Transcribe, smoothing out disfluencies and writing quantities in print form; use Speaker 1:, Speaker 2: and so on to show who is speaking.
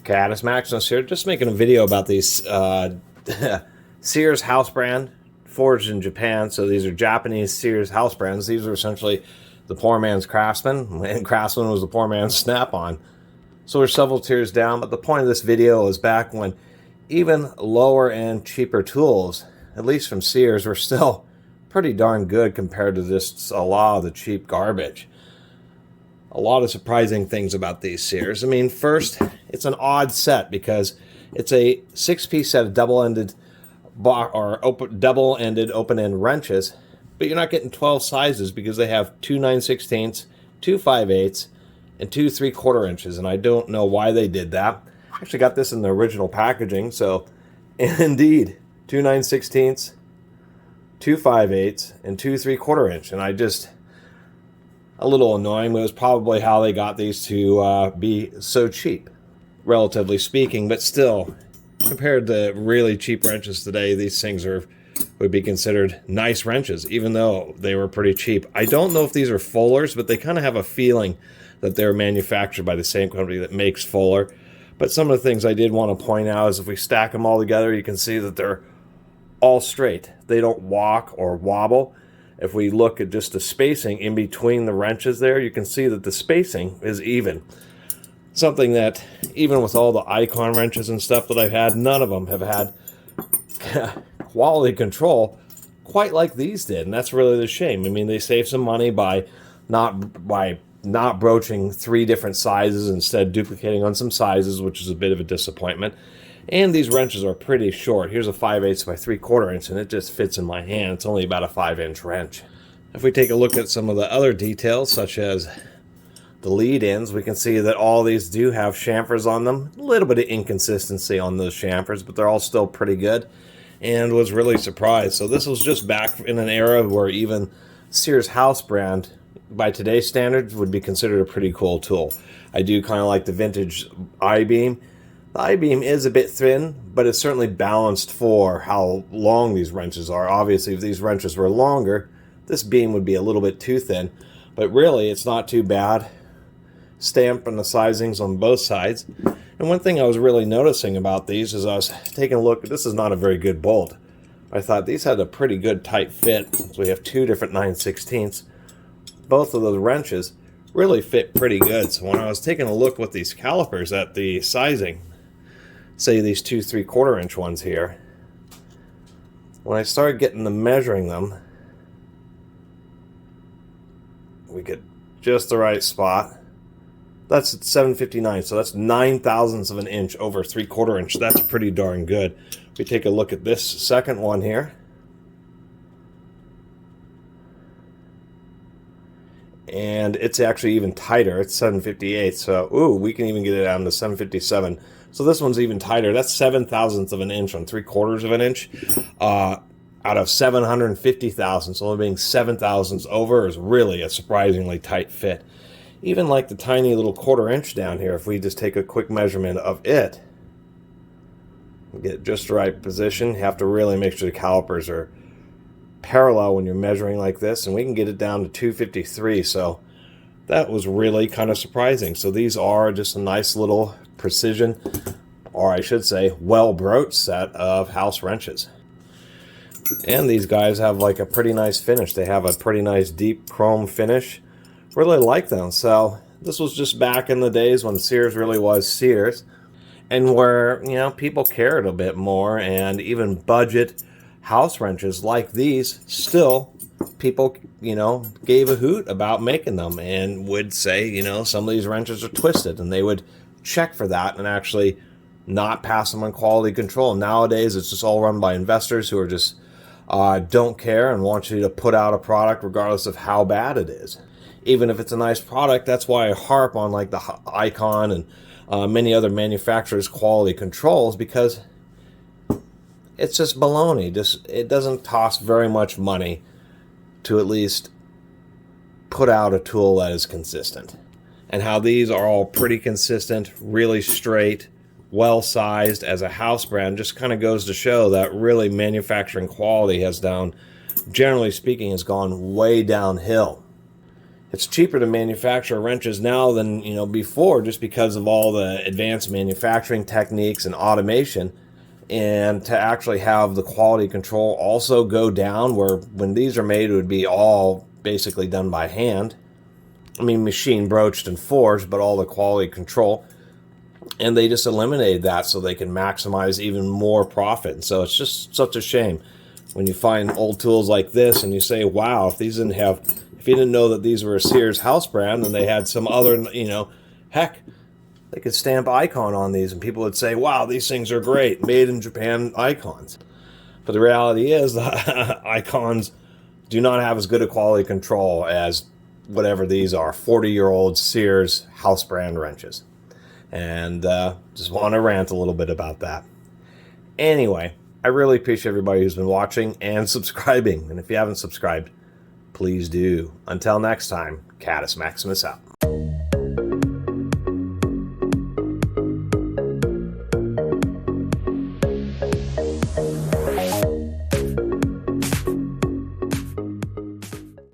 Speaker 1: Catus, Maximus here, just making a video about these Sears house brand, forged in Japan. So these are Japanese Sears house brands. These are essentially the poor man's Craftsman, and Craftsman was the poor man's Snap-on. So we're several tiers down, but the point of this video is back when even lower end, cheaper tools, at least from Sears, were still pretty darn good compared to just a lot of the cheap garbage. A lot of surprising things about these Sears. I mean, first, it's an odd set because it's a 6-piece set of double-ended open-end wrenches, but you're not getting 12 sizes because they have 2 9/16, 2 5/8, and 2 3/4 inches, and I don't know why they did that. I actually got this in the original packaging, so indeed, 2 9/16, 2 5/8, and 2 3/4 inch, and I just... a little annoying, but it was probably how they got these to be so cheap, relatively speaking. But still, compared to really cheap wrenches today, these things would be considered nice wrenches, even though they were pretty cheap. I don't know if these are Fullers, but they kind of have a feeling that they're manufactured by the same company that makes Fuller. But some of the things I did want to point out is if we stack them all together, you can see that they're all straight. They don't walk or wobble. If we look at just the spacing in between the wrenches there, you can see that the spacing is even. Something that, even with all the Icon wrenches and stuff that I've had, none of them have had quality control quite like these did. And that's really the shame. I mean, they saved some money by not broaching 3 different sizes, instead duplicating on some sizes, which is a bit of a disappointment. And these wrenches are pretty short. Here's a 5/8 by 3/4 inch, and it just fits in my hand. It's only about a 5-inch wrench. If we take a look at some of the other details, such as the lead ends, we can see that all these do have chamfers on them. A little bit of inconsistency on those chamfers, but they're all still pretty good, and was really surprised. So this was just back in an era where even Sears house brand, by today's standards, would be considered a pretty cool tool. I do kind of like the vintage I-beam. The I-beam is a bit thin, but it's certainly balanced for how long these wrenches are. Obviously, if these wrenches were longer, this beam would be a little bit too thin, but really it's not too bad. Stamp and the sizings on both sides. And one thing I was really noticing about these is I was taking a look. This is not a very good bolt. I thought these had a pretty good tight fit. So we have 2 different 9/16. Both of those wrenches really fit pretty good. So when I was taking a look with these calipers at the sizing, say these 2 3/4 inch ones here, when I started getting to measuring them, we get just the right spot. That's at 759, so that's 9 thousandths of an inch over 3/4 inch. That's pretty darn good. We take a look at this second one here, and it's actually even tighter. It's 758, so ooh, we can even get it down to 757. So this one's even tighter. That's 7 thousandths of an inch on 3/4 of an inch out of 750 thousandths. Only being 7 thousandths over is really a surprisingly tight fit. Even like the tiny little 1/4 inch down here, if we just take a quick measurement of it, get just the right position. You have to really make sure the calipers are parallel when you're measuring like this, and we can get it down to 253. So that was really kind of surprising. So these are just a nice little precision, or I should say well broached set of house wrenches. And these guys have like a pretty nice finish. They have a pretty nice deep chrome finish. Really like them. So this was just back in the days when Sears really was Sears, and where, you know, people cared a bit more, and even budget house wrenches like these, still people, you know, gave a hoot about making them and would say, you know, some of these wrenches are twisted, and they would check for that and actually not pass them on quality control. Nowadays, it's just all run by investors who are just don't care and want you to put out a product regardless of how bad it is. Even if it's a nice product, that's why I harp on like the Icon and many other manufacturers' quality controls, because it's just baloney. It doesn't cost very much money to at least put out a tool that is consistent. And how these are all pretty consistent, really straight, well-sized as a house brand just kind of goes to show that really manufacturing quality has generally speaking, has gone way downhill. It's cheaper to manufacture wrenches now than, before, just because of all the advanced manufacturing techniques and automation. And to actually have the quality control also go down, where when these are made, it would be all basically done by hand. I mean, machine broached and forged, but all the quality control. And they just eliminated that so they can maximize even more profit. And so it's just such a shame when you find old tools like this and you say, wow, if you didn't know that these were a Sears house brand and they had some other, heck, they could stamp icon on these and people would say, wow, these things are great, made in Japan icons. But the reality is the icons do not have as good a quality control as whatever these are, 40-year-old Sears house brand wrenches. And just want to rant a little bit about that. Anyway, I really appreciate everybody who's been watching and subscribing. And if you haven't subscribed, please do. Until next time, Catus Maximus out.